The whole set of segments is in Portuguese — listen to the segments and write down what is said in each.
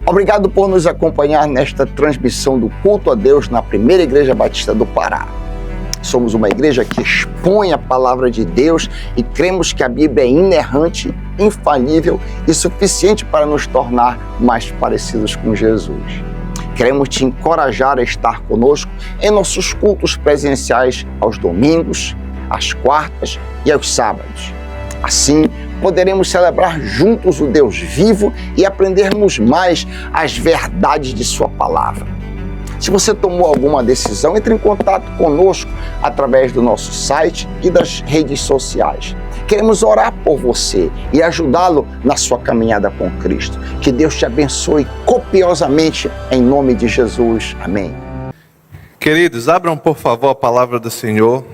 Obrigado por nos acompanhar nesta transmissão do culto a Deus na Primeira Igreja Batista do Pará. Somos uma igreja que expõe a palavra de Deus e cremos que a Bíblia é inerrante, infalível e suficiente para nos tornar mais parecidos com Jesus. Queremos te encorajar a estar conosco em nossos cultos presenciais aos domingos, às quartas e aos sábados. Assim, poderemos celebrar juntos o Deus vivo e aprendermos mais as verdades de sua palavra. Se você tomou alguma decisão, entre em contato conosco através do nosso site e das redes sociais. Queremos orar por você e ajudá-lo na sua caminhada com Cristo. Que Deus te abençoe copiosamente em nome de Jesus. Amém. Queridos, abram por favor a palavra do Senhor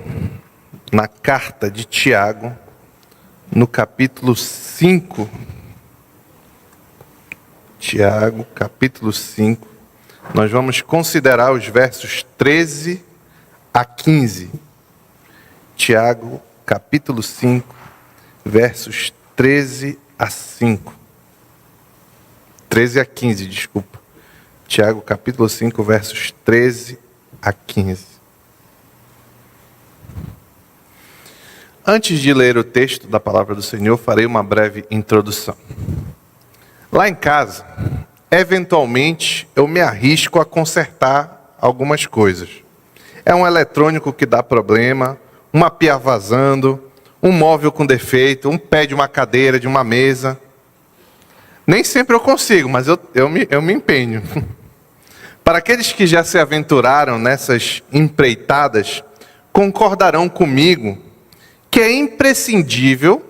na carta de Tiago, no capítulo 5. Tiago, capítulo 5. Nós vamos considerar os versos 13 a 15. Tiago, capítulo 5, versos 13 a 5. 13 a 15, desculpa. Tiago, capítulo 5, versos 13 a 15. Antes de ler o texto da palavra do Senhor, farei uma breve introdução. Lá em casa, eventualmente, eu me arrisco a consertar algumas coisas. É um eletrônico que dá problema, uma pia vazando, um móvel com defeito, um pé de uma cadeira, de uma mesa. Nem sempre eu consigo, mas eu me empenho. Para aqueles que já se aventuraram nessas empreitadas, concordarão comigo que é imprescindível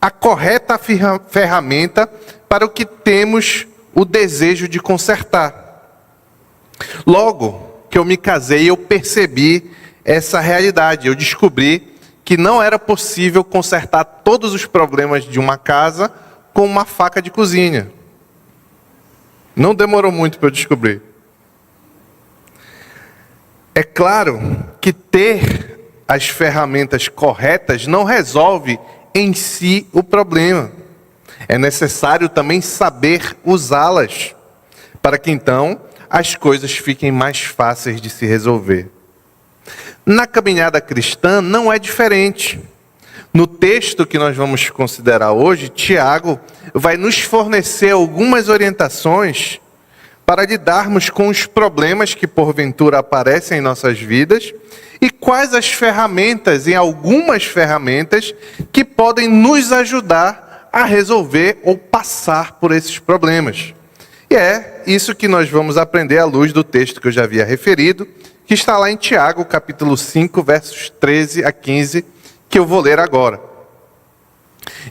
a correta ferramenta para o que temos o desejo de consertar. Logo que eu me casei, eu percebi essa realidade. Eu descobri que não era possível consertar todos os problemas de uma casa com uma faca de cozinha. Não demorou muito para eu descobrir. É claro que ter as ferramentas corretas não resolve em si o problema. É necessário também saber usá-las, para que então as coisas fiquem mais fáceis de se resolver. Na caminhada cristã não é diferente. No texto que nós vamos considerar hoje, Tiago vai nos fornecer algumas orientações para lidarmos com os problemas que porventura aparecem em nossas vidas e quais as ferramentas, em algumas ferramentas, que podem nos ajudar a resolver ou passar por esses problemas. E é isso que nós vamos aprender à luz do texto que eu já havia referido, que está lá em Tiago, capítulo 5, versos 13 a 15, que eu vou ler agora.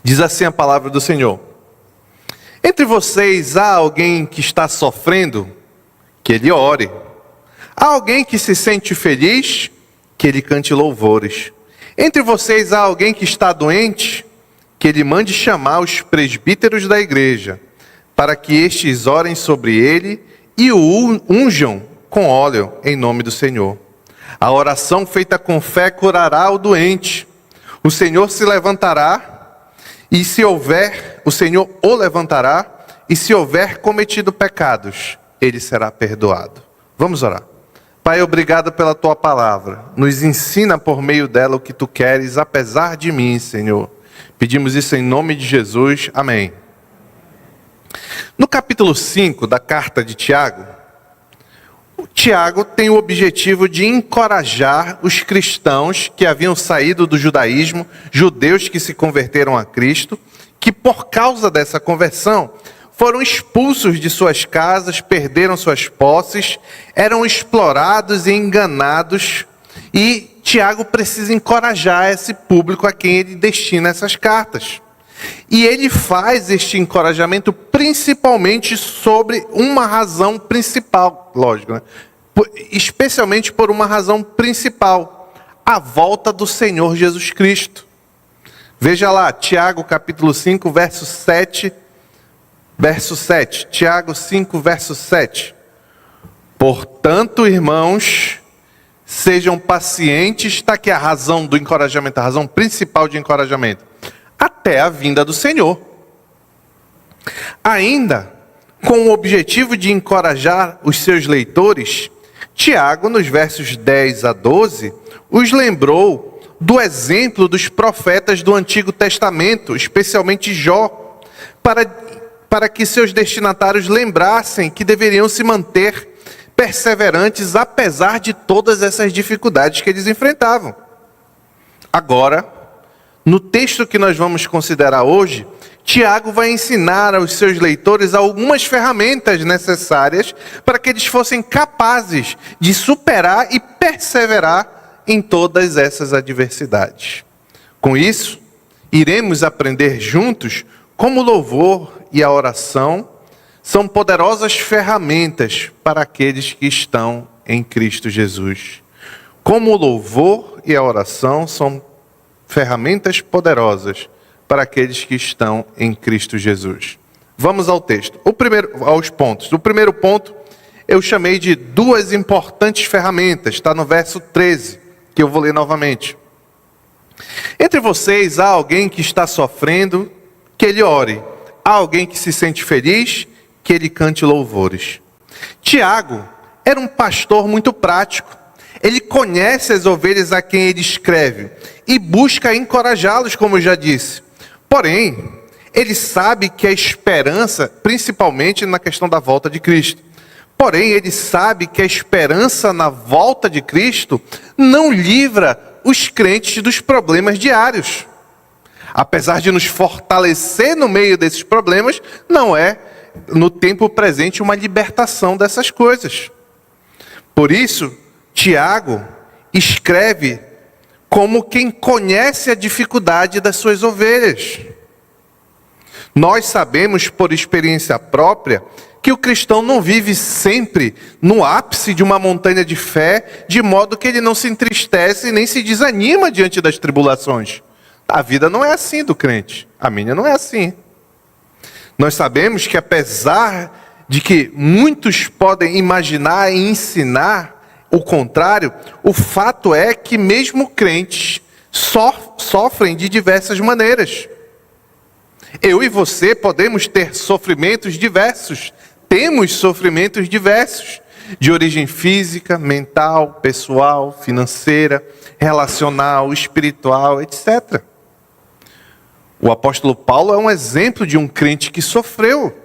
Diz assim a palavra do Senhor: entre vocês há alguém que está sofrendo? Que ele ore. Há alguém que se sente feliz? Que ele cante louvores. Entre vocês há alguém que está doente? Que ele mande chamar os presbíteros da igreja, para que estes orem sobre ele e o unjam com óleo em nome do Senhor. A oração feita com fé curará o doente. O Senhor se levantará, e se houver, o Senhor o levantará, e se houver cometido pecados, ele será perdoado. Vamos orar. Pai, obrigado pela tua palavra. Nos ensina por meio dela o que tu queres, apesar de mim, Senhor. Pedimos isso em nome de Jesus. Amém. No capítulo 5 da carta de Tiago, Tiago tem o objetivo de encorajar os cristãos que haviam saído do judaísmo, judeus que se converteram a Cristo, que por causa dessa conversão foram expulsos de suas casas, perderam suas posses, eram explorados e enganados, e Tiago precisa encorajar esse público a quem ele destina essas cartas. E ele faz este encorajamento principalmente sobre uma razão principal, lógico, né? Especialmente por uma razão principal: a volta do Senhor Jesus Cristo. Veja lá, Tiago capítulo 5, verso 7. Verso 7, Tiago 5, verso 7. Portanto, irmãos, sejam pacientes, está aqui a razão do encorajamento, a razão principal de encorajamento, até a vinda do Senhor. Ainda, Com o objetivo de encorajar os seus leitores, Tiago, nos versos 10 a 12, os lembrou do exemplo dos profetas do Antigo Testamento, especialmente Jó, para que seus destinatários lembrassem que deveriam se manter perseverantes apesar de todas essas dificuldades que eles enfrentavam. Agora, no texto que nós vamos considerar hoje, Tiago vai ensinar aos seus leitores algumas ferramentas necessárias para que eles fossem capazes de superar e perseverar em todas essas adversidades. Com isso, iremos aprender juntos como o louvor e a oração são poderosas ferramentas para aqueles que estão em Cristo Jesus. Como o louvor e a oração são ferramentas poderosas para aqueles que estão em Cristo Jesus. Vamos ao texto. Aos pontos. O primeiro ponto eu chamei de duas importantes ferramentas. Está no verso 13, que eu vou ler novamente. Entre vocês há alguém que está sofrendo, que ele ore. Há alguém que se sente feliz, que ele cante louvores. Tiago era um pastor muito prático. Ele conhece as ovelhas a quem ele escreve e busca encorajá-los, como eu já disse. Porém, ele sabe que a esperança, principalmente na questão da volta de Cristo, porém ele sabe que a esperança na volta de Cristo não livra os crentes dos problemas diários. Apesar de nos fortalecer no meio desses problemas, não é, no tempo presente, uma libertação dessas coisas. Por isso, Tiago escreve como quem conhece a dificuldade das suas ovelhas. Nós sabemos por experiência própria que o cristão não vive sempre no ápice de uma montanha de fé, de modo que ele não se entristece nem se desanima diante das tribulações. A vida não é assim do crente. A minha não é assim. Nós sabemos que apesar de que muitos podem imaginar e ensinar o contrário, o fato é que mesmo crentes sofrem de diversas maneiras. Eu e você podemos ter sofrimentos diversos, temos sofrimentos diversos, de origem física, mental, pessoal, financeira, relacional, espiritual, etc. O apóstolo Paulo é um exemplo de um crente que sofreu.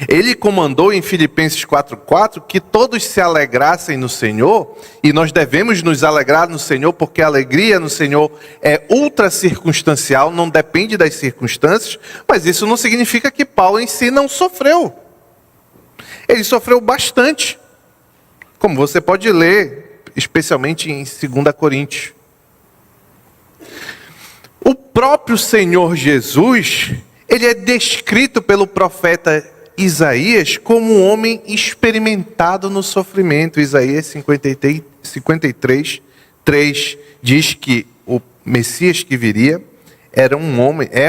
Ele comandou em Filipenses 4:4 que todos se alegrassem no Senhor, e nós devemos nos alegrar no Senhor, porque a alegria no Senhor é ultra circunstancial, não depende das circunstâncias, mas isso não significa que Paulo em si não sofreu. Ele sofreu bastante, como você pode ler, especialmente em 2 Coríntios. O próprio Senhor Jesus, ele é descrito pelo profeta Isaías como um homem experimentado no sofrimento. Isaías 53:3 diz que o Messias que viria é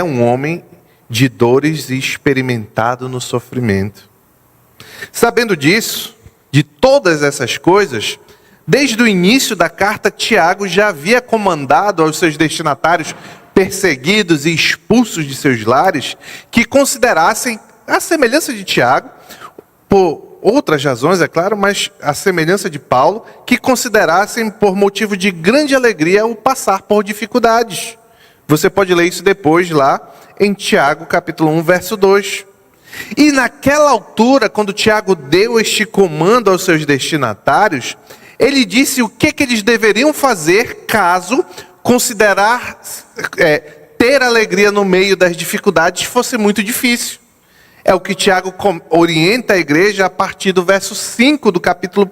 um homem de dores e experimentado no sofrimento. Sabendo disso, de todas essas coisas, desde o início da carta, Tiago já havia comandado aos seus destinatários perseguidos e expulsos de seus lares que considerassem a semelhança de Tiago, por outras razões, é claro, mas a semelhança de Paulo, que considerassem por motivo de grande alegria o passar por dificuldades. Você pode ler isso depois lá em Tiago capítulo 1, verso 2. E naquela altura, quando Tiago deu este comando aos seus destinatários, ele disse o que eles deveriam fazer caso considerar ter alegria no meio das dificuldades fosse muito difícil. É o que Tiago orienta a igreja a partir do verso 5 do capítulo 1.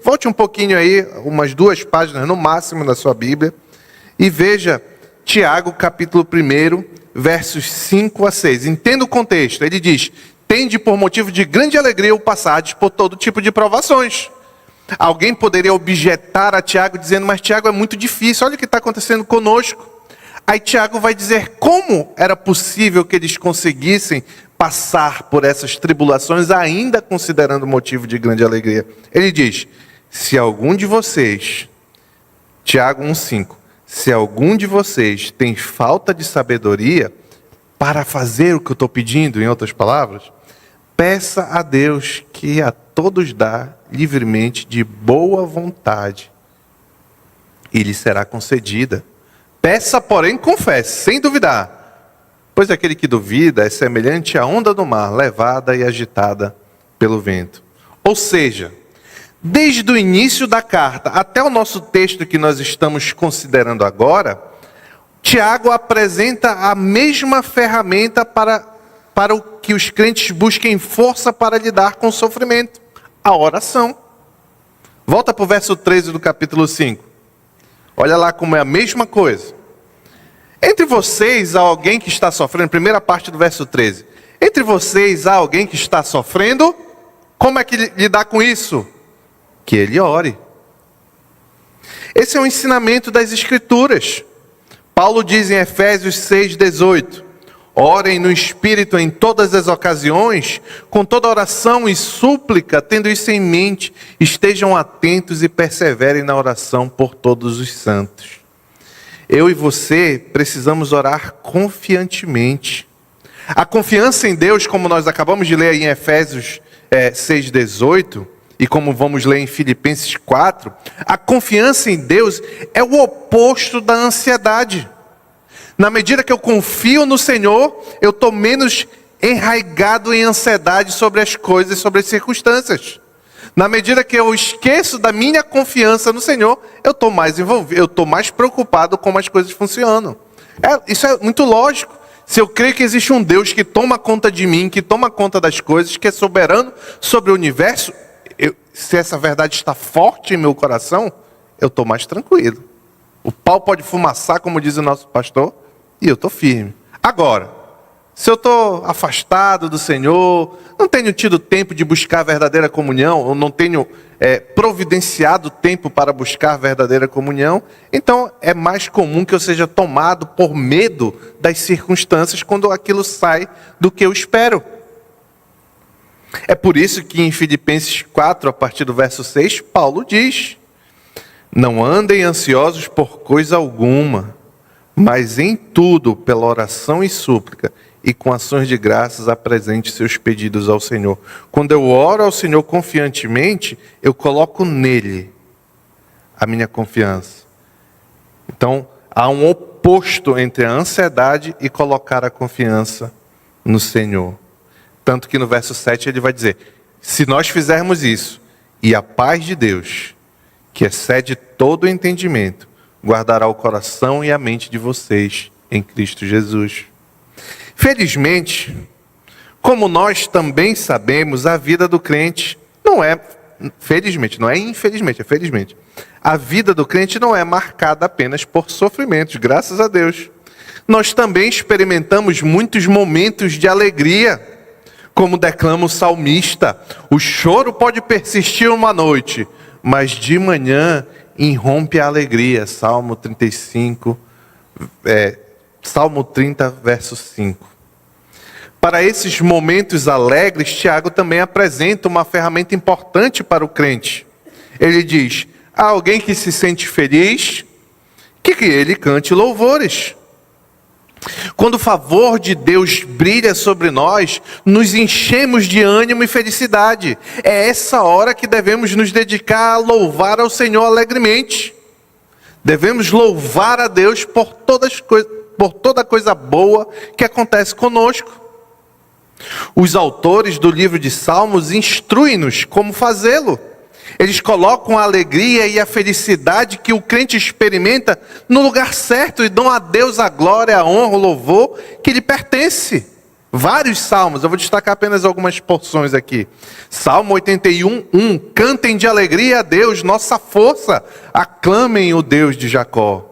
Volte um pouquinho aí, umas 2 páginas no máximo da sua Bíblia, e veja Tiago capítulo 1, versos 5 a 6. Entenda o contexto. Ele diz: tende por motivo de grande alegria o passardes por todo tipo de provações. Alguém poderia objetar a Tiago dizendo: mas Tiago, é muito difícil, olha o que está acontecendo conosco. Aí Tiago vai dizer como era possível que eles conseguissem passar por essas tribulações ainda considerando motivo de grande alegria. Ele diz: se algum de vocês, Tiago 1,5, se algum de vocês tem falta de sabedoria para fazer o que eu estou pedindo, em outras palavras, Peça a Deus, que a todos dá livremente de boa vontade, e lhe será concedida. Peça, porém, confesse, sem duvidar, pois aquele que duvida é semelhante à onda do mar, levada e agitada pelo vento. Ou seja, desde o início da carta até o nosso texto que nós estamos considerando agora, Tiago apresenta a mesma ferramenta para o que os crentes busquem força para lidar com o sofrimento: a oração. Volta para o verso 13 do capítulo 5. Olha lá como é a mesma coisa. Entre vocês há alguém que está sofrendo, primeira parte do verso 13. Entre vocês há alguém que está sofrendo, como é que lidar com isso? Que ele ore. Esse é o ensinamento das Escrituras. Paulo diz em Efésios 6,18: orem no Espírito em todas as ocasiões, com toda oração e súplica, tendo isso em mente, estejam atentos e perseverem na oração por todos os santos. Eu e você precisamos orar confiantemente. A confiança em Deus, como nós acabamos de ler em Efésios 6,18, e como vamos ler em Filipenses 4, a confiança em Deus é o oposto da ansiedade. Na medida que eu confio no Senhor, eu estou menos enraizado em ansiedade sobre as coisas, sobre as circunstâncias. Na medida que eu esqueço da minha confiança no Senhor, eu estou mais envolvido, eu estou mais preocupado com como as coisas funcionam. Isso é muito lógico. Se eu creio que existe um Deus que toma conta de mim, que toma conta das coisas, que é soberano sobre o universo, se essa verdade está forte em meu coração, eu estou mais tranquilo. O pau pode fumaçar, como diz o nosso pastor, e eu estou firme. Agora, se eu estou afastado do Senhor, não tenho tido tempo de buscar a verdadeira comunhão, ou não tenho providenciado tempo para buscar a verdadeira comunhão, então é mais comum que eu seja tomado por medo das circunstâncias quando aquilo sai do que eu espero. É por isso que em Filipenses 4, a partir do verso 6, Paulo diz: não andem ansiosos por coisa alguma, mas em tudo, pela oração e súplica, e com ações de graças, apresente seus pedidos ao Senhor. Quando eu oro ao Senhor confiantemente, eu coloco nele a minha confiança. Então, há um oposto entre a ansiedade e colocar a confiança no Senhor. Tanto que no verso 7 ele vai dizer: se nós fizermos isso, e a paz de Deus, que excede todo o entendimento, guardará o coração e a mente de vocês em Cristo Jesus. Felizmente, como nós também sabemos, a vida do crente não é, felizmente, não é infelizmente, é felizmente. A vida do crente não é marcada apenas por sofrimentos, graças a Deus. Nós também experimentamos muitos momentos de alegria. Como declama o salmista: o choro pode persistir uma noite, mas de manhã irrompe a alegria. Salmo 35, Salmo 30, verso 5. Para esses momentos alegres, Tiago também apresenta uma ferramenta importante para o crente. Ele diz: há alguém que se sente feliz, que ele cante louvores. Quando o favor de Deus brilha sobre nós, nos enchemos de ânimo e felicidade. É essa hora que devemos nos dedicar a louvar ao Senhor alegremente. Devemos louvar a Deus por toda coisa boa que acontece conosco. Os autores do livro de Salmos instruem-nos como fazê-lo. Eles colocam a alegria e a felicidade que o crente experimenta no lugar certo e dão a Deus a glória, a honra, o louvor que lhe pertence. Vários salmos, eu vou destacar apenas algumas porções aqui. Salmo 81:1, cantem de alegria a Deus, nossa força, aclamem o Deus de Jacó.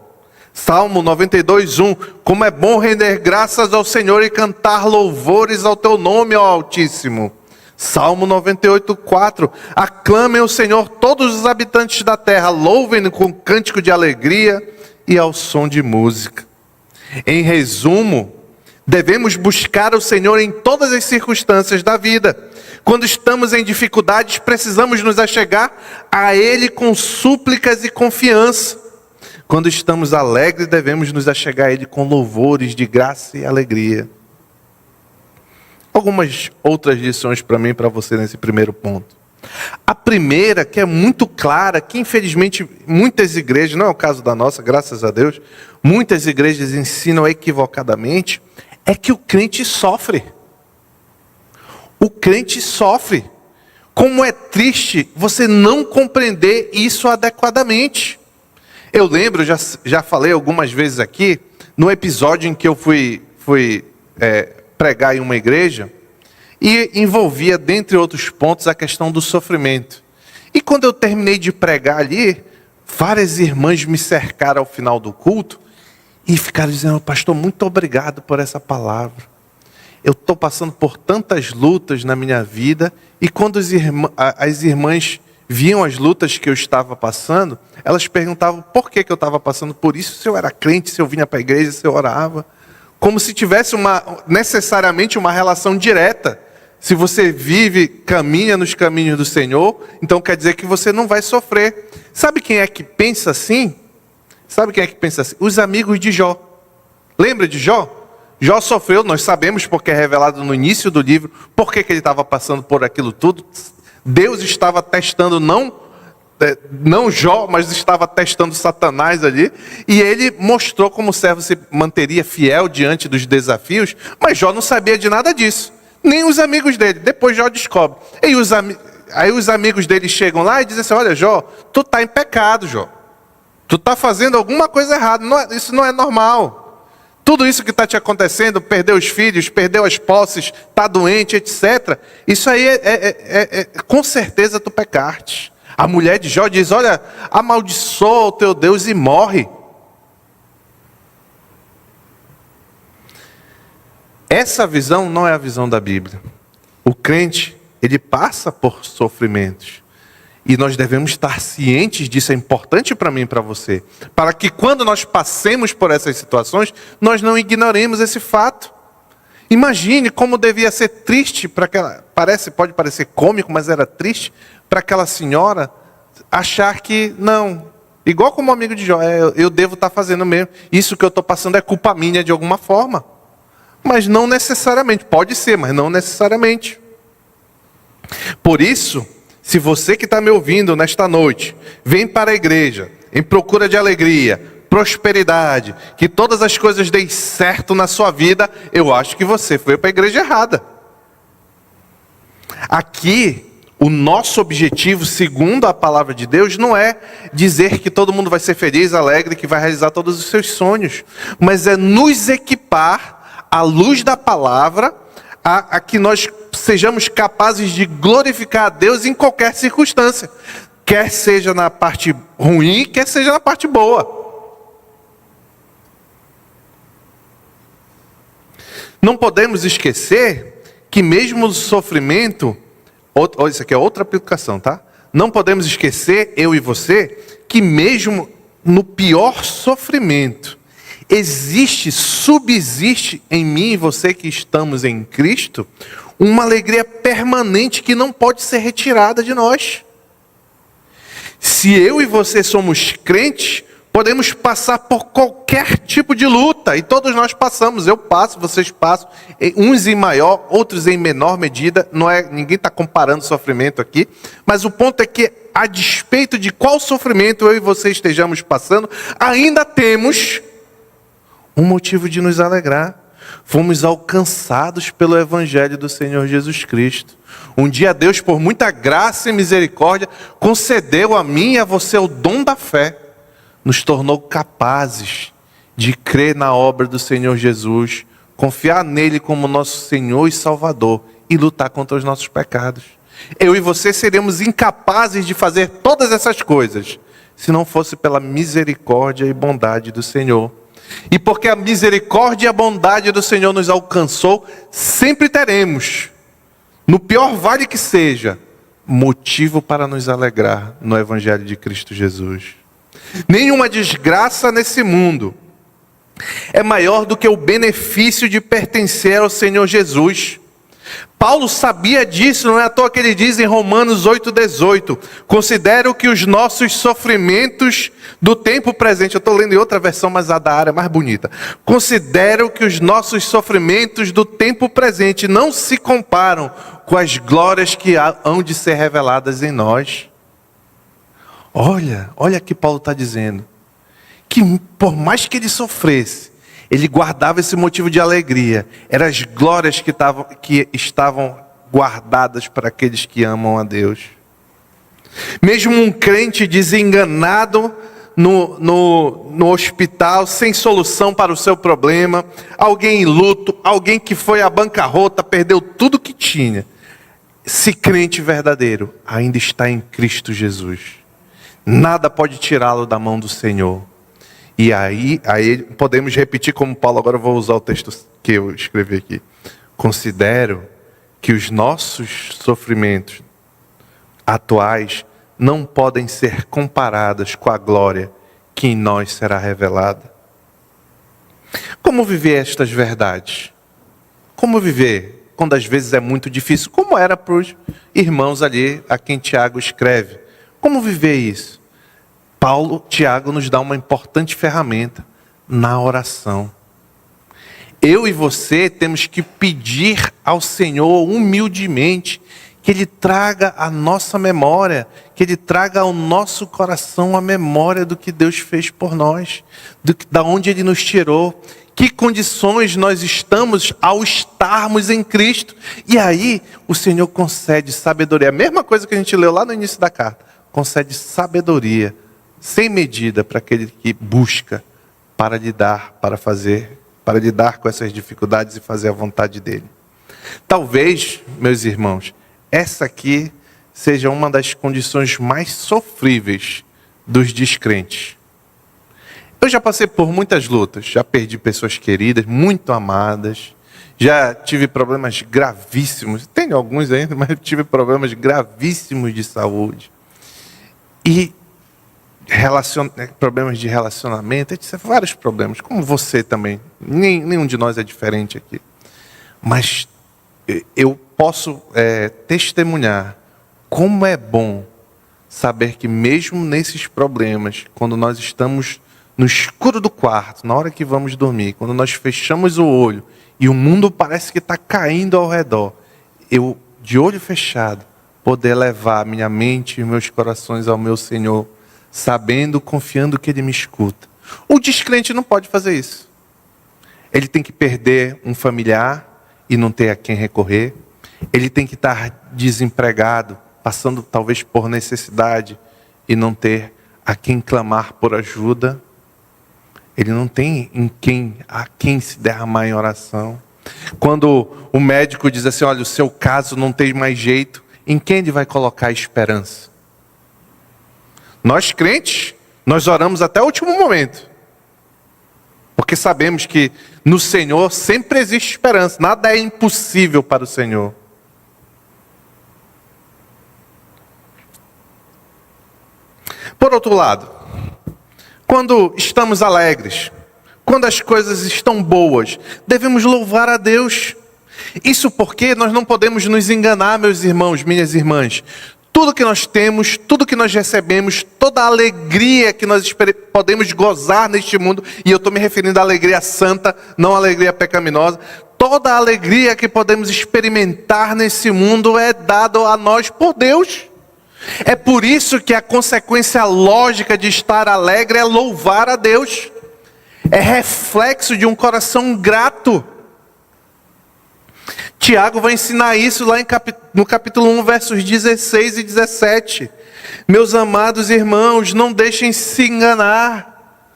Salmo 92:1, como é bom render graças ao Senhor e cantar louvores ao teu nome, ó Altíssimo. Salmo 98:4, aclamem o Senhor todos os habitantes da terra, louvem-no com cântico de alegria e ao som de música. Em resumo, devemos buscar o Senhor em todas as circunstâncias da vida. Quando estamos em dificuldades, precisamos nos achegar a Ele com súplicas e confiança. Quando estamos alegres, devemos nos achegar a Ele com louvores de graça e alegria. algumas outras lições para mim e para você nesse primeiro ponto. A primeira, que é muito clara, que infelizmente muitas igrejas, não é o caso da nossa, graças a Deus, muitas igrejas ensinam equivocadamente, é que o crente sofre. O crente sofre. Como é triste você não compreender isso adequadamente. Eu lembro, já falei algumas vezes aqui, no episódio em que eu fui pregar em uma igreja, e envolvia, dentre outros pontos, a questão do sofrimento. E quando eu terminei de pregar ali, várias irmãs me cercaram ao final do culto e ficaram dizendo: pastor, muito obrigado por essa palavra. Eu estou passando por tantas lutas na minha vida, e quando as irmãs viam as lutas que eu estava passando, elas perguntavam por que eu estava passando por isso, se eu era crente, se eu vinha para a igreja, se eu orava. Como se tivesse necessariamente uma relação direta. Se você vive, caminha nos caminhos do Senhor, então quer dizer que você não vai sofrer. Sabe quem é que pensa assim? Os amigos de Jó. Lembra de Jó? Jó sofreu, nós sabemos porque é revelado no início do livro, por que ele estava passando por aquilo tudo. Deus estava testando não Jó, mas estava testando Satanás ali, e ele mostrou como o servo se manteria fiel diante dos desafios, mas Jó não sabia de nada disso, nem os amigos dele. Depois Jó descobre. Aí os amigos dele chegam lá e dizem assim: olha, Jó, tu está em pecado, Jó. Tu está fazendo alguma coisa errada, isso não é normal. Tudo isso que está te acontecendo, perdeu os filhos, perdeu as posses, está doente, etc. Isso aí com certeza tu pecaste. A mulher de Jó diz: olha, amaldiçoa o teu Deus e morre. Essa visão não é a visão da Bíblia. O crente, ele passa por sofrimentos. E nós devemos estar cientes disso, é importante para mim e para você. Para que quando nós passemos por essas situações, nós não ignoremos esse fato. Imagine como devia ser triste para aquela... Pode parecer cômico, mas era triste para aquela senhora achar que, não, igual como amigo de Jó, eu devo estar fazendo mesmo. Isso que eu estou passando é culpa minha de alguma forma. Mas não necessariamente, pode ser, mas não necessariamente. Por isso, se você que está me ouvindo nesta noite, vem para a igreja em procura de alegria, prosperidade, que todas as coisas deem certo na sua vida, eu acho que você foi para a igreja errada. Aqui, o nosso objetivo, segundo a palavra de Deus, não é dizer que todo mundo vai ser feliz, alegre, que vai realizar todos os seus sonhos, mas é nos equipar à luz da palavra, a que nós sejamos capazes de glorificar a Deus em qualquer circunstância, quer seja na parte ruim, quer seja na parte boa. Não podemos esquecer que mesmo no sofrimento, isso aqui é outra aplicação, tá? Não podemos esquecer, eu e você, que mesmo no pior sofrimento, subsiste em mim e você que estamos em Cristo, uma alegria permanente que não pode ser retirada de nós. Se eu e você somos crentes, podemos passar por qualquer tipo de luta, e todos nós passamos, eu passo, vocês passam, uns em maior, outros em menor medida, ninguém está comparando sofrimento aqui, mas o ponto é que, a despeito de qual sofrimento eu e você estejamos passando, ainda temos um motivo de nos alegrar. Fomos alcançados pelo Evangelho do Senhor Jesus Cristo. Um dia Deus, por muita graça e misericórdia, concedeu a mim e a você o dom da fé. Nos tornou capazes de crer na obra do Senhor Jesus, confiar nele como nosso Senhor e Salvador e lutar contra os nossos pecados. Eu e você seremos incapazes de fazer todas essas coisas se não fosse pela misericórdia e bondade do Senhor. E porque a misericórdia e a bondade do Senhor nos alcançou, sempre teremos, no pior vale que seja, motivo para nos alegrar no Evangelho de Cristo Jesus. Nenhuma desgraça nesse mundo é maior do que o benefício de pertencer ao Senhor Jesus. Paulo sabia disso, não é à toa que ele diz em Romanos 8,18: considero que os nossos sofrimentos do tempo presente, eu estou lendo em outra versão, mas a da área é mais bonita. Considero que os nossos sofrimentos do tempo presente não se comparam com as glórias que hão de ser reveladas em nós. Olha o que Paulo está dizendo. Que por mais que ele sofresse, ele guardava esse motivo de alegria. Eram as glórias que estavam guardadas para aqueles que amam a Deus. Mesmo um crente desenganado no hospital, sem solução para o seu problema, alguém em luto, alguém que foi à bancarrota, perdeu tudo que tinha. Esse crente verdadeiro ainda está em Cristo Jesus. Nada pode tirá-lo da mão do Senhor. E aí podemos repetir como Paulo, agora eu vou usar o texto que eu escrevi aqui. Considero que os nossos sofrimentos atuais não podem ser comparados com a glória que em nós será revelada. Como viver estas verdades? Como viver quando às vezes é muito difícil? Como era para os irmãos ali a quem Tiago escreve? Como viver isso? Tiago nos dá uma importante ferramenta na oração. Eu e você temos que pedir ao Senhor humildemente que Ele traga à nossa memória, que Ele traga ao nosso coração a memória do que Deus fez por nós, da onde Ele nos tirou, que condições nós estamos ao estarmos em Cristo. E aí o Senhor concede sabedoria. A mesma coisa que a gente leu lá no início da carta. Concede sabedoria sem medida para aquele que busca para lidar com essas dificuldades e fazer a vontade dele. Talvez, meus irmãos, essa aqui seja uma das condições mais sofríveis dos descrentes. Eu já passei por muitas lutas, já perdi pessoas queridas, muito amadas, já tive problemas gravíssimos, tenho alguns ainda, mas tive problemas gravíssimos de saúde. E problemas de relacionamento, etc. Vários problemas, como você também. Nenhum de nós é diferente aqui. Mas eu posso testemunhar como é bom saber que mesmo nesses problemas, quando nós estamos no escuro do quarto, na hora que vamos dormir, quando nós fechamos o olho e o mundo parece que está caindo ao redor, eu, de olho fechado, poder levar minha mente e meus corações ao meu Senhor, sabendo, confiando que Ele me escuta. O descrente não pode fazer isso. Ele tem que perder um familiar e não ter a quem recorrer. Ele tem que estar desempregado, passando talvez por necessidade e não ter a quem clamar por ajuda. Ele não tem a quem se derramar em oração. Quando o médico diz assim, olha, o seu caso não tem mais jeito, em quem ele vai colocar a esperança? Nós crentes, nós oramos até o último momento. Porque sabemos que no Senhor sempre existe esperança. Nada é impossível para o Senhor. Por outro lado, quando estamos alegres, quando as coisas estão boas, devemos louvar a Deus. Isso porque nós não podemos nos enganar, meus irmãos, minhas irmãs. Tudo que nós temos, tudo que nós recebemos, toda a alegria que nós podemos gozar neste mundo, e eu estou me referindo à alegria santa, não à alegria pecaminosa, toda a alegria que podemos experimentar nesse mundo é dada a nós por Deus. É por isso que a consequência lógica de estar alegre é louvar a Deus. É reflexo de um coração grato. Tiago vai ensinar isso lá no capítulo 1, versos 16 e 17. Meus amados irmãos, não deixem se enganar.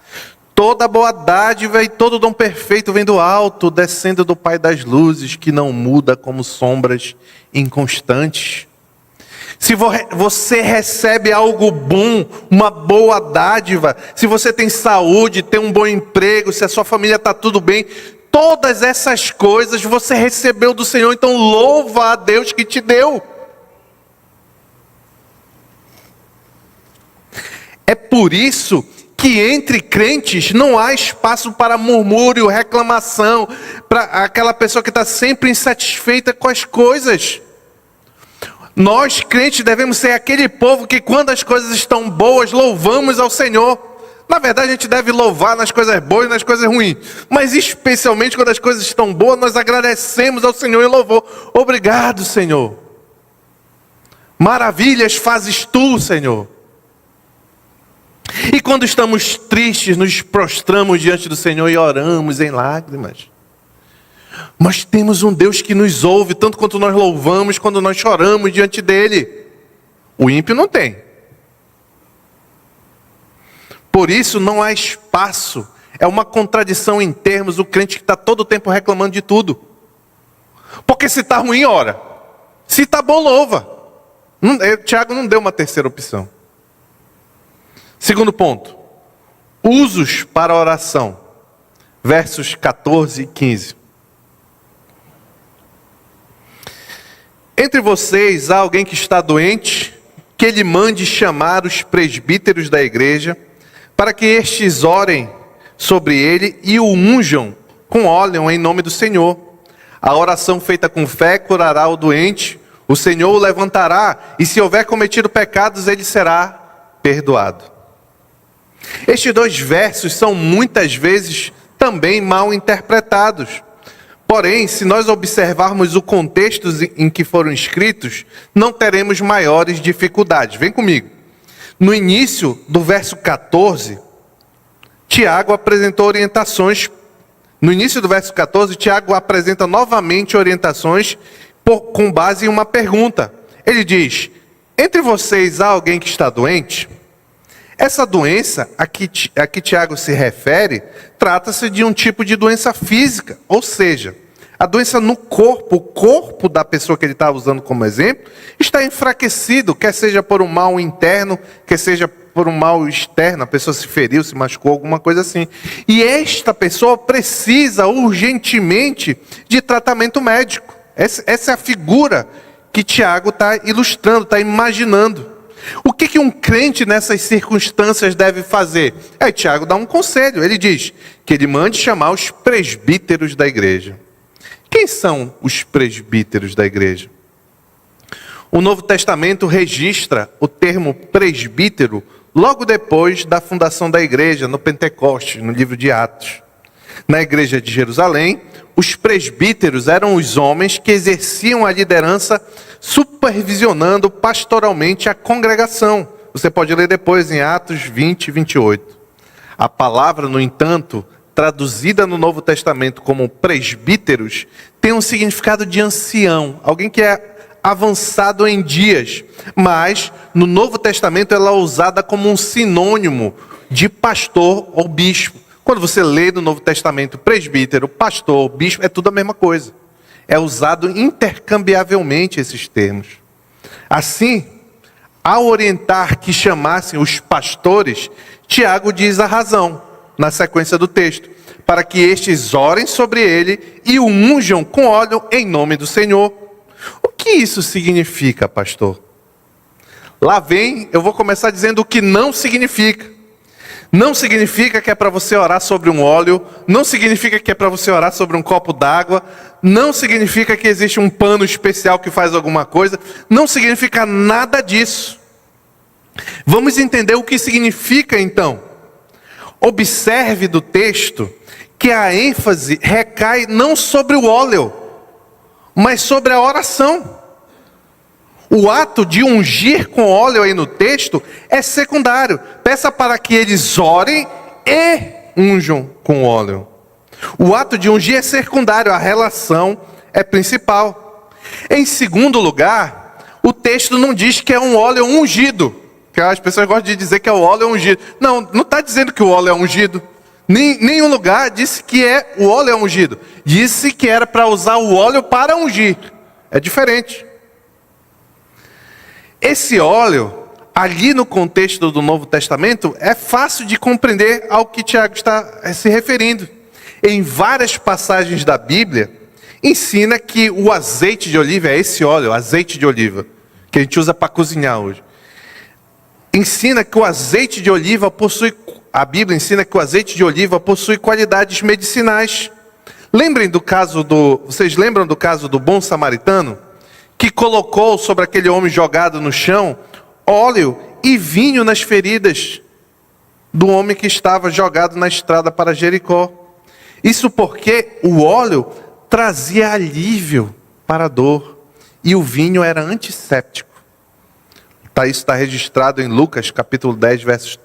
Toda boa dádiva e todo dom perfeito vem do alto, descendo do Pai das luzes, que não muda como sombras inconstantes. Se você recebe algo bom, uma boa dádiva, se você tem saúde, tem um bom emprego, se a sua família está tudo bem, todas essas coisas você recebeu do Senhor, então louva a Deus que te deu. É por isso que que entre crentes não há espaço para murmúrio, reclamação, para aquela pessoa que está sempre insatisfeita com as coisas. Nós, crentes, devemos ser aquele povo que quando as coisas estão boas, louvamos ao Senhor. Na verdade, a gente deve louvar nas coisas boas e nas coisas ruins. Mas especialmente quando as coisas estão boas, nós agradecemos ao Senhor em louvor. Obrigado, Senhor. Maravilhas fazes tu, Senhor. E quando estamos tristes, nos prostramos diante do Senhor e oramos em lágrimas. Mas temos um Deus que nos ouve, tanto quanto nós louvamos, quando nós choramos diante dEle. O ímpio não tem. Por isso não há espaço. É uma contradição em termos, o crente que está todo o tempo reclamando de tudo. Porque se está ruim, ora. Se está bom, louva. Tiago não deu uma terceira opção. Segundo ponto. Usos para a oração. Versos 14 e 15. Entre vocês há alguém que está doente, que ele mande chamar os presbíteros da igreja, para que estes orem sobre ele e o unjam com óleo em nome do Senhor. A oração feita com fé curará o doente, o Senhor o levantará, e se houver cometido pecados, ele será perdoado. Estes dois versos são muitas vezes também mal interpretados. Porém, se nós observarmos o contexto em que foram escritos, não teremos maiores dificuldades. Vem comigo. No início do verso 14, Tiago apresentou orientações. No início do verso 14, Tiago apresenta novamente orientações com base em uma pergunta. Ele diz: entre vocês há alguém que está doente? Essa doença a que Tiago se refere, trata-se de um tipo de doença física, ou seja, a doença no corpo, o corpo da pessoa que ele está usando como exemplo, está enfraquecido, quer seja por um mal interno, quer seja por um mal externo, a pessoa se feriu, se machucou, alguma coisa assim. E esta pessoa precisa urgentemente de tratamento médico. Essa é a figura que Tiago está ilustrando, está imaginando. O que um crente nessas circunstâncias deve fazer? Tiago dá um conselho, ele diz que ele mande chamar os presbíteros da igreja. Quem são os presbíteros da igreja? O Novo Testamento registra o termo presbítero logo depois da fundação da igreja, no Pentecostes, no livro de Atos. Na igreja de Jerusalém, os presbíteros eram os homens que exerciam a liderança supervisionando pastoralmente a congregação. Você pode ler depois em Atos 20 e 28. A palavra, no entanto, traduzida no Novo Testamento como presbíteros, tem um significado de ancião, alguém que é avançado em dias, mas no Novo Testamento ela é usada como um sinônimo de pastor ou bispo. Quando você lê no Novo Testamento presbítero, pastor, bispo, é tudo a mesma coisa. É usado intercambiavelmente esses termos. Assim, ao orientar que chamassem os pastores, Tiago diz a razão, na sequência do texto, para que estes orem sobre ele e o unjam com óleo em nome do Senhor. O que isso significa, pastor? Lá vem, eu vou começar dizendo o que não significa. Não significa que é para você orar sobre um óleo, não significa que é para você orar sobre um copo d'água, não significa que existe um pano especial que faz alguma coisa, não significa nada disso. Vamos entender o que significa então. Observe do texto que a ênfase recai não sobre o óleo, mas sobre a oração. O ato de ungir com óleo aí no texto é secundário. Peça para que eles orem e unjam com óleo. O ato de ungir é secundário, a relação é principal. Em segundo lugar, o texto não diz que é um óleo ungido. Que as pessoas gostam de dizer que é o óleo ungido. Não está dizendo que o óleo é ungido. Nenhum lugar disse que o óleo é ungido. Disse que era para usar o óleo para ungir. É diferente. Esse óleo, ali no contexto do Novo Testamento, é fácil de compreender ao que Tiago está se referindo. Em várias passagens da Bíblia, ensina que o azeite de oliva, é esse óleo, azeite de oliva, que a gente usa para cozinhar hoje. Ensina que o azeite de oliva possui a Bíblia ensina que o azeite de oliva possui qualidades medicinais. Vocês lembram do caso do bom samaritano? Que colocou sobre aquele homem jogado no chão óleo e vinho nas feridas do homem que estava jogado na estrada para Jericó. Isso porque o óleo trazia alívio para a dor e o vinho era antisséptico. Isso está registrado em Lucas capítulo 10, verso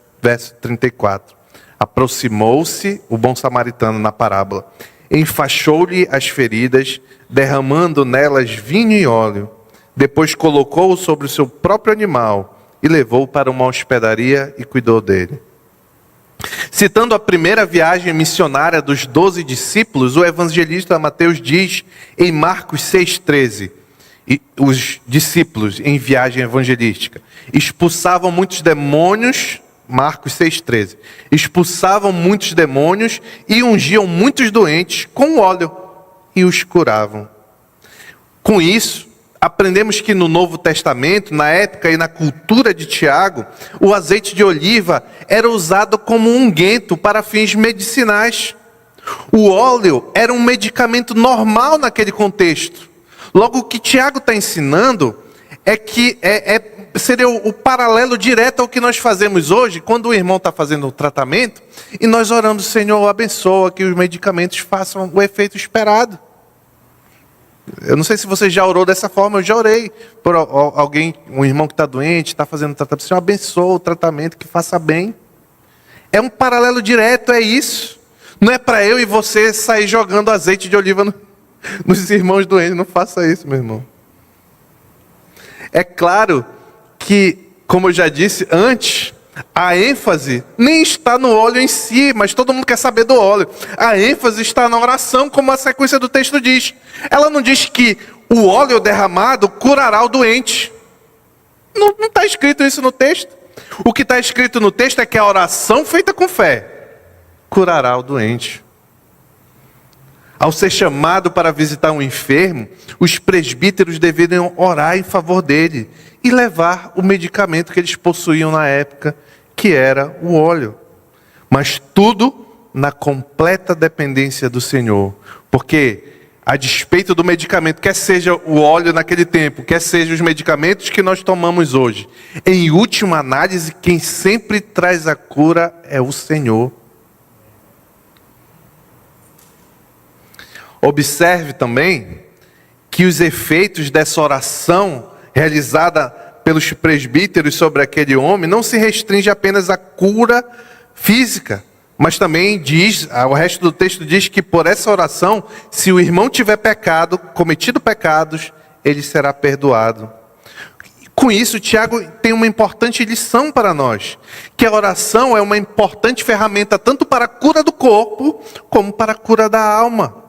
34. Aproximou-se o bom samaritano na parábola, enfaixou-lhe as feridas, derramando nelas vinho e óleo. Depois colocou-o sobre o seu próprio animal e levou-o para uma hospedaria e cuidou dele. Citando a primeira viagem missionária dos 12 discípulos, o evangelista Mateus diz em Marcos 6,13, os discípulos em viagem evangelística expulsavam muitos demônios, Marcos 6,13, expulsavam muitos demônios e ungiam muitos doentes com óleo e os curavam. Com isso, aprendemos que no Novo Testamento, na época e na cultura de Tiago, o azeite de oliva era usado como unguento para fins medicinais. O óleo era um medicamento normal naquele contexto. Logo, o que Tiago está ensinando é que seria o paralelo direto ao que nós fazemos hoje, quando o irmão está fazendo o tratamento, e nós oramos: Senhor, abençoa que os medicamentos façam o efeito esperado. Eu não sei se você já orou dessa forma, eu já orei por alguém, um irmão que está doente, está fazendo tratamento. Senhor, abençoa o tratamento, que faça bem. É um paralelo direto, é isso. Não é para eu e você sair jogando azeite de oliva nos irmãos doentes. Não faça isso, meu irmão. É claro que, como eu já disse antes, a ênfase nem está no óleo em si, mas todo mundo quer saber do óleo. A ênfase está na oração, como a sequência do texto diz. Ela não diz que o óleo derramado curará o doente. Não está escrito isso no texto. O que está escrito no texto é que a oração feita com fé curará o doente. Ao ser chamado para visitar um enfermo, os presbíteros deveriam orar em favor dele e levar o medicamento que eles possuíam na época, que era o óleo. Mas tudo na completa dependência do Senhor. Porque, a despeito do medicamento, quer seja o óleo naquele tempo, quer seja os medicamentos que nós tomamos hoje, em última análise, quem sempre traz a cura é o Senhor. Observe também que os efeitos dessa oração realizada pelos presbíteros sobre aquele homem não se restringe apenas à cura física, mas também diz, o resto do texto diz que por essa oração, se o irmão tiver cometido pecados, ele será perdoado. Com isso, Tiago tem uma importante lição para nós, que a oração é uma importante ferramenta tanto para a cura do corpo, como para a cura da alma.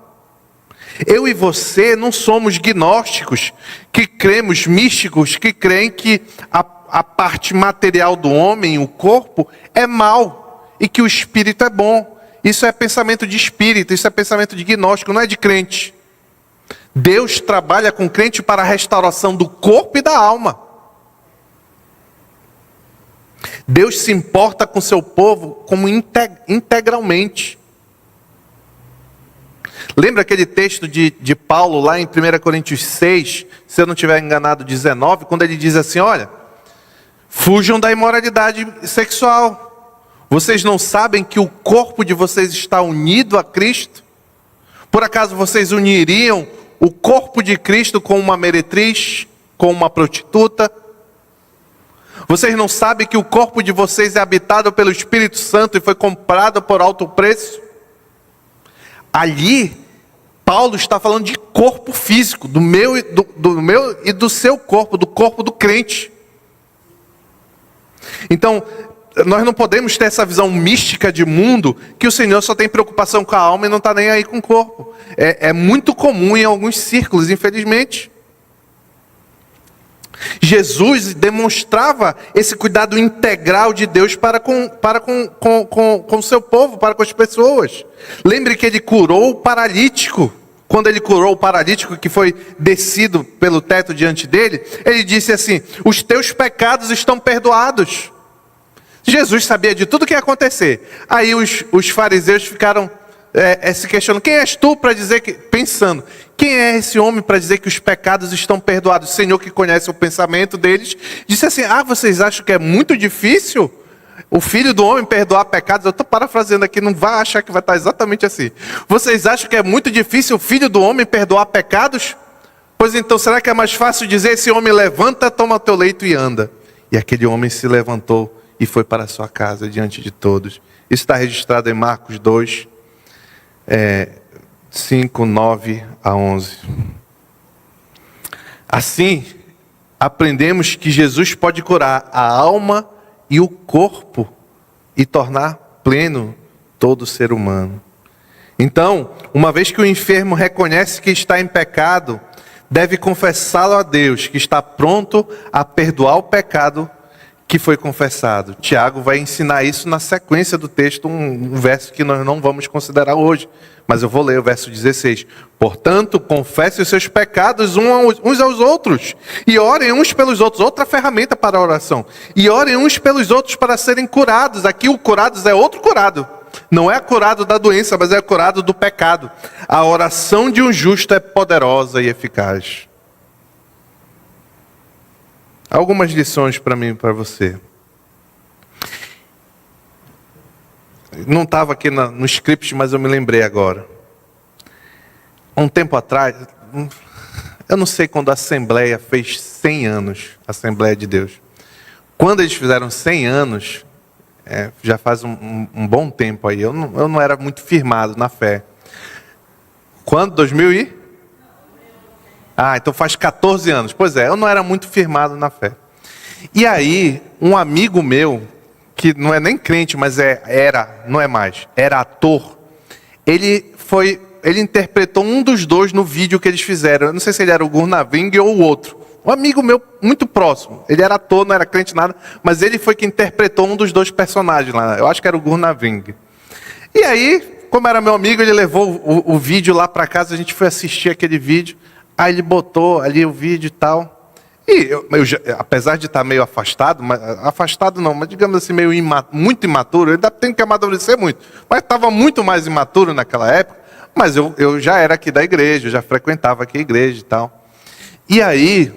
Eu e você não somos gnósticos, que cremos, místicos, que creem que a parte material do homem, o corpo, é mal e que o espírito é bom. Isso é pensamento de espírito, isso é pensamento de gnóstico, não é de crente. Deus trabalha com crente para a restauração do corpo e da alma. Deus se importa com seu povo como integralmente. Lembra aquele texto de Paulo lá em 1 Coríntios 6, se eu não estiver enganado, 19, quando ele diz assim: olha, fujam da imoralidade sexual. Vocês não sabem que o corpo de vocês está unido a Cristo? Por acaso vocês uniriam o corpo de Cristo com uma meretriz, com uma prostituta? Vocês não sabem que o corpo de vocês é habitado pelo Espírito Santo e foi comprado por alto preço? Ali, Paulo está falando de corpo físico, do meu e do seu corpo, do corpo do crente. Então, nós não podemos ter essa visão mística de mundo, que o Senhor só tem preocupação com a alma e não está nem aí com o corpo. É muito comum em alguns círculos, infelizmente. Jesus demonstrava esse cuidado integral de Deus para com o seu povo, para com as pessoas. Lembre que ele curou o paralítico. Quando ele curou o paralítico que foi descido pelo teto diante dele, ele disse assim: os teus pecados estão perdoados. Jesus sabia de tudo que ia acontecer. Aí os fariseus ficaram se questionando: quem és tu para dizer que... Pensando, quem é esse homem para dizer que os pecados estão perdoados? O Senhor, que conhece o pensamento deles, disse assim: vocês acham que é muito difícil o Filho do Homem perdoar pecados? Eu estou parafraseando aqui, não vai achar que vai estar exatamente assim. Vocês acham que é muito difícil o Filho do Homem perdoar pecados? Pois então, será que é mais fácil dizer: esse homem levanta, toma teu leito e anda? E aquele homem se levantou e foi para a sua casa diante de todos. Isso está registrado em Marcos 2, 5, 9 a 11. Assim, aprendemos que Jesus pode curar a alma e o corpo e tornar pleno todo ser humano. Então, uma vez que o enfermo reconhece que está em pecado, deve confessá-lo a Deus, que está pronto a perdoar o pecado que foi confessado. Tiago vai ensinar isso na sequência do texto, um verso que nós não vamos considerar hoje, mas eu vou ler o verso 16. Portanto, confesse os seus pecados uns aos outros, e orem uns pelos outros. Outra ferramenta para a oração. E orem uns pelos outros para serem curados. Aqui o curados é outro curado. Não é curado da doença, mas é curado do pecado. A oração de um justo é poderosa e eficaz. Algumas lições para mim e para você. Não estava aqui no script, mas eu me lembrei agora. Um tempo atrás, eu não sei quando a Assembleia fez 100 anos, a Assembleia de Deus. Quando eles fizeram 100 anos, já faz um bom tempo aí, eu não era muito firmado na fé. Quando? 2000 e... então faz 14 anos. Pois é, eu não era muito firmado na fé. E aí, um amigo meu, que não é nem crente, mas não é mais, era ator, ele interpretou um dos dois no vídeo que eles fizeram. Eu não sei se ele era o Gurnaving ou o outro. Um amigo meu muito próximo. Ele era ator, não era crente nada, mas ele foi que interpretou um dos dois personagens lá. Eu acho que era o Gurnaving. E aí, como era meu amigo, ele levou o vídeo lá para casa, a gente foi assistir aquele vídeo. Aí ele botou ali o vídeo e tal. E eu apesar de estar meio afastado, mas digamos assim, muito imaturo, ele ainda tem que amadurecer muito. Mas estava muito mais imaturo naquela época. Mas eu já era aqui da igreja, eu já frequentava aqui a igreja e tal. E aí,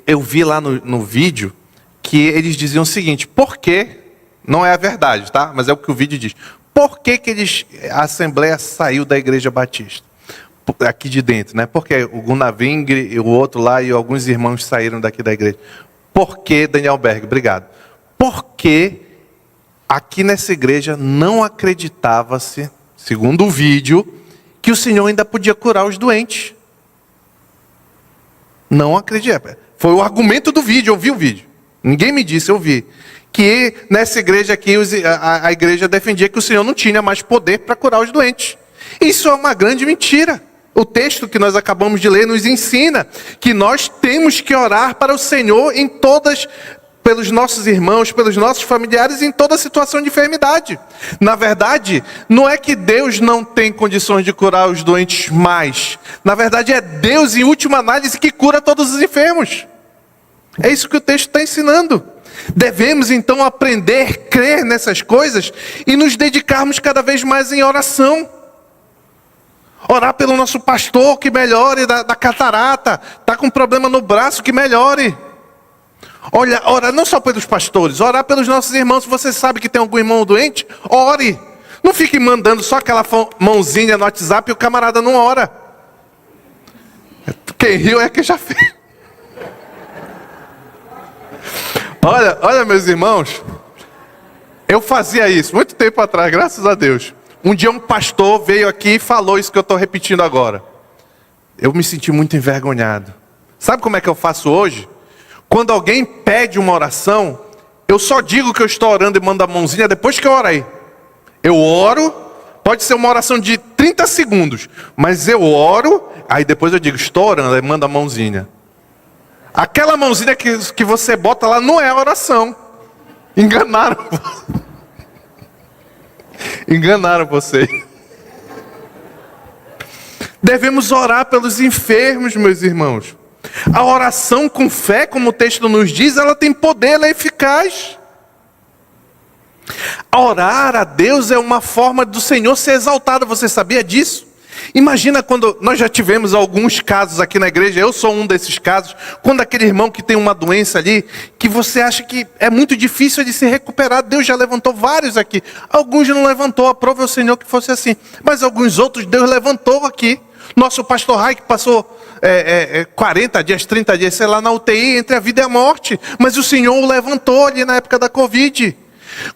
eu vi lá no vídeo que eles diziam o seguinte: por que, não é a verdade, tá? Mas é o que o vídeo diz. Por que a Assembleia saiu da Igreja Batista? Aqui de dentro, né? Porque o Gunaving e o outro lá e alguns irmãos saíram daqui da igreja. Por que, Daniel Berg? Obrigado. Porque aqui nessa igreja não acreditava-se, segundo o vídeo, que o Senhor ainda podia curar os doentes. Não acreditava. Foi o argumento do vídeo, eu vi o vídeo. Ninguém me disse, eu vi. Que nessa igreja aqui, a igreja defendia que o Senhor não tinha mais poder para curar os doentes. Isso é uma grande mentira. O texto que nós acabamos de ler nos ensina que nós temos que orar para o Senhor pelos nossos irmãos, pelos nossos familiares, em toda situação de enfermidade. Na verdade, não é que Deus não tem condições de curar os doentes mais. Na verdade, é Deus, em última análise, que cura todos os enfermos. É isso que o texto está ensinando. Devemos então aprender, crer nessas coisas e nos dedicarmos cada vez mais em oração. Orar pelo nosso pastor, que melhore da catarata. Está com problema no braço, que melhore. Orar não só pelos pastores, orar pelos nossos irmãos. Se você sabe que tem algum irmão doente, ore. Não fique mandando só aquela mãozinha no WhatsApp e o camarada não ora. Quem riu é que já fez. Olha, meus irmãos, eu fazia isso muito tempo atrás, graças a Deus. Um dia um pastor veio aqui e falou isso que eu estou repetindo agora. Eu me senti muito envergonhado. Sabe como é que eu faço hoje? Quando alguém pede uma oração, eu só digo que eu estou orando e mando a mãozinha depois que eu orei. Eu oro, pode ser uma oração de 30 segundos, mas eu oro, aí depois eu digo, estou orando, aí mando a mãozinha. Aquela mãozinha que você bota lá não é oração. Enganaram vocês. Devemos orar pelos enfermos, meus irmãos. A oração com fé, como o texto nos diz, ela tem poder, ela é eficaz. Orar a Deus é uma forma do Senhor ser exaltado. Você sabia disso? Imagina quando nós já tivemos alguns casos aqui na igreja, eu sou um desses casos, quando aquele irmão que tem uma doença ali, que você acha que é muito difícil de se recuperar, Deus já levantou vários aqui. Alguns não levantou, aprove o Senhor que fosse assim, mas alguns outros Deus levantou aqui. Nosso pastor Rai que passou 40 dias, 30 dias, sei lá, na UTI, entre a vida e a morte, mas o Senhor o levantou ali na época da Covid.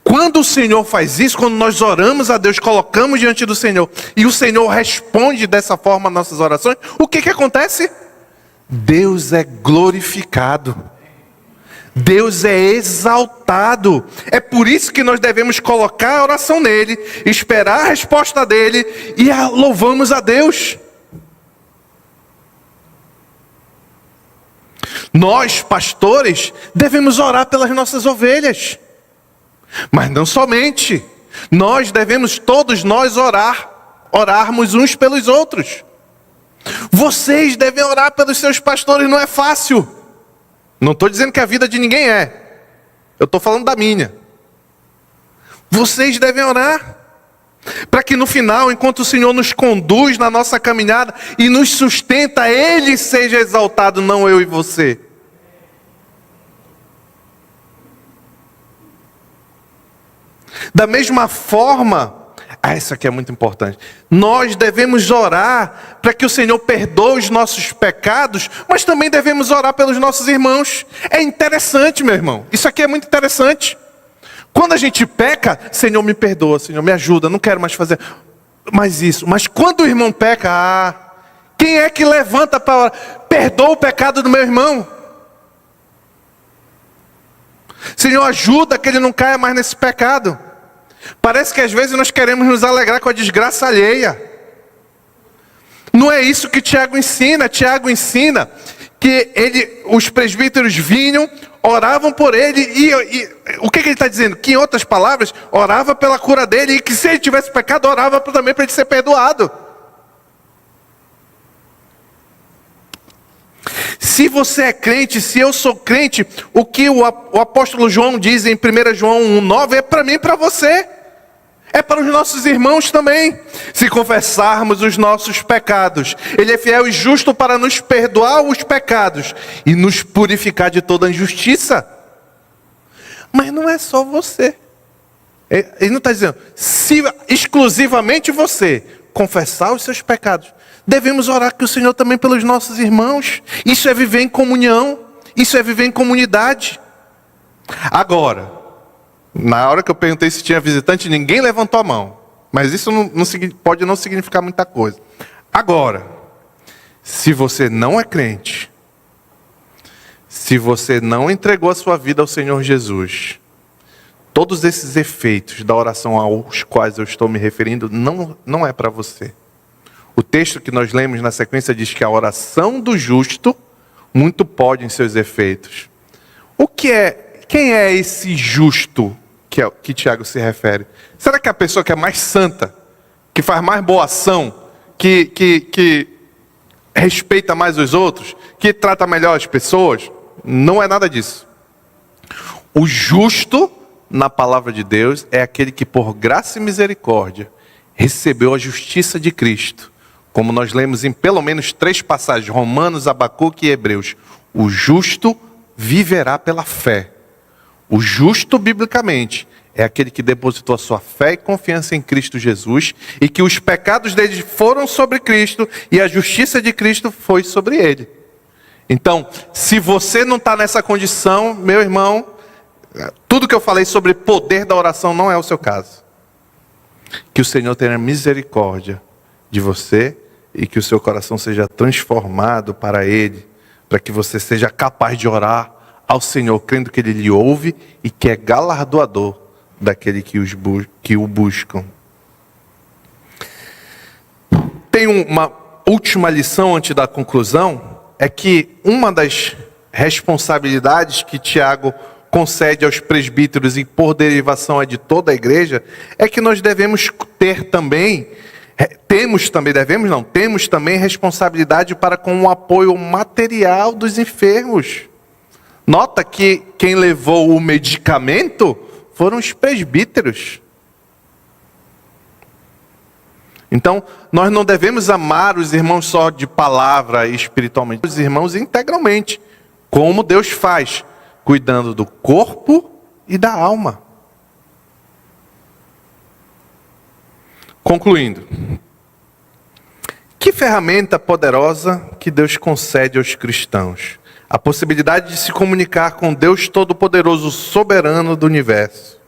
Quando o Senhor faz isso, quando nós oramos a Deus, colocamos diante do Senhor, e o Senhor responde dessa forma às nossas orações, o que acontece? Deus é glorificado, Deus é exaltado. É por isso que nós devemos colocar a oração nele, esperar a resposta dele, e louvamos a Deus. Nós, pastores, devemos orar pelas nossas ovelhas. Mas não somente, nós devemos todos nós orarmos uns pelos outros. Vocês devem orar pelos seus pastores, não é fácil. Não estou dizendo que a vida de ninguém é. Eu estou falando da minha. Vocês devem orar, para que no final, enquanto o Senhor nos conduz na nossa caminhada e nos sustenta, Ele seja exaltado, não eu e você. Da mesma forma, isso aqui é muito importante, nós devemos orar para que o Senhor perdoe os nossos pecados, mas também devemos orar pelos nossos irmãos. É interessante, meu irmão, isso aqui é muito interessante. Quando a gente peca, Senhor me perdoa, Senhor me ajuda, não quero mais fazer mais isso. Mas quando o irmão peca, quem é que levanta para orar? Perdoa o pecado do meu irmão. Senhor, ajuda que ele não caia mais nesse pecado. Parece que às vezes nós queremos nos alegrar com a desgraça alheia. Não é isso que Tiago ensina. Tiago ensina que os presbíteros vinham, oravam por ele, e o que ele está dizendo? Que em outras palavras, orava pela cura dele, e que se ele tivesse pecado, orava também para ele ser perdoado. Se você é crente, se eu sou crente, o que o apóstolo João diz em 1 João 1,9 é para mim e para você. É para os nossos irmãos também. Se confessarmos os nossos pecados, Ele é fiel e justo para nos perdoar os pecados e nos purificar de toda injustiça. Mas não é só você. Ele não está dizendo, se exclusivamente você confessar os seus pecados, devemos orar que o Senhor também pelos nossos irmãos. Isso é viver em comunhão, isso é viver em comunidade. Agora, na hora que eu perguntei se tinha visitante, ninguém levantou a mão. Mas isso pode não significar muita coisa. Agora, se você não é crente, se você não entregou a sua vida ao Senhor Jesus, todos esses efeitos da oração aos quais eu estou me referindo, não é para você. O texto que nós lemos na sequência diz que a oração do justo muito pode em seus efeitos. Quem é esse justo que Tiago se refere? Será que é a pessoa que é mais santa, que faz mais boa ação, que respeita mais os outros, que trata melhor as pessoas? Não é nada disso. O justo, na palavra de Deus, é aquele que por graça e misericórdia recebeu a justiça de Cristo. Como nós lemos em pelo menos 3 passagens, Romanos, Abacuque e Hebreus. O justo viverá pela fé. O justo, biblicamente, é aquele que depositou a sua fé e confiança em Cristo Jesus, e que os pecados dele foram sobre Cristo, e a justiça de Cristo foi sobre ele. Então, se você não está nessa condição, meu irmão, tudo que eu falei sobre poder da oração não é o seu caso. Que o Senhor tenha misericórdia de você, e que o seu coração seja transformado para Ele, para que você seja capaz de orar ao Senhor, crendo que Ele lhe ouve e que é galardoador daquele que o buscam. Tem uma última lição antes da conclusão, é que uma das responsabilidades que Tiago concede aos presbíteros e por derivação é de toda a igreja, é que nós devemos ter também, temos também responsabilidade para com o apoio material dos enfermos. Nota que quem levou o medicamento foram os presbíteros. Então, nós não devemos amar os irmãos só de palavra e espiritualmente, os irmãos integralmente, como Deus faz, cuidando do corpo e da alma. Concluindo, que ferramenta poderosa que Deus concede aos cristãos? A possibilidade de se comunicar com Deus Todo-Poderoso, soberano do universo.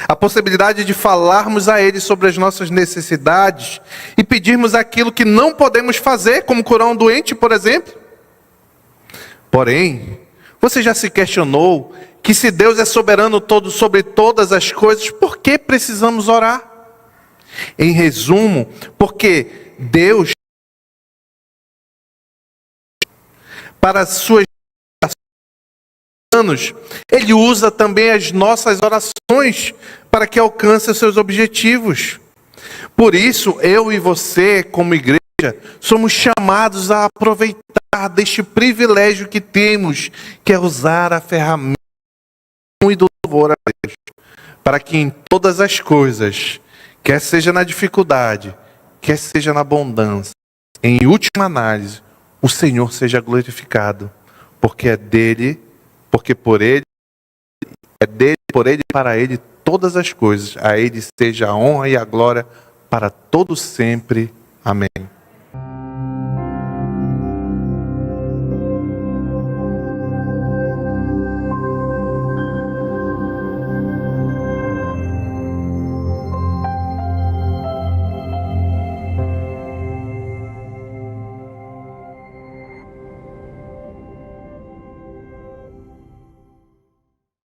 A possibilidade de falarmos a Ele sobre as nossas necessidades e pedirmos aquilo que não podemos fazer, como curar um doente, por exemplo. Porém, você já se questionou que se Deus é soberano todo sobre todas as coisas, por que precisamos orar? Em resumo, porque Deus, para as suas anos, Ele usa também as nossas orações para que alcance os seus objetivos. Por isso, eu e você, como igreja, somos chamados a aproveitar deste privilégio que temos, que é usar a ferramenta e do louvor a Deus, para que em todas as coisas, quer seja na dificuldade, quer seja na abundância, em última análise, o Senhor seja glorificado, porque é dele, porque por ele, é dele, por ele e para ele todas as coisas. A ele seja a honra e a glória para todo sempre. Amém.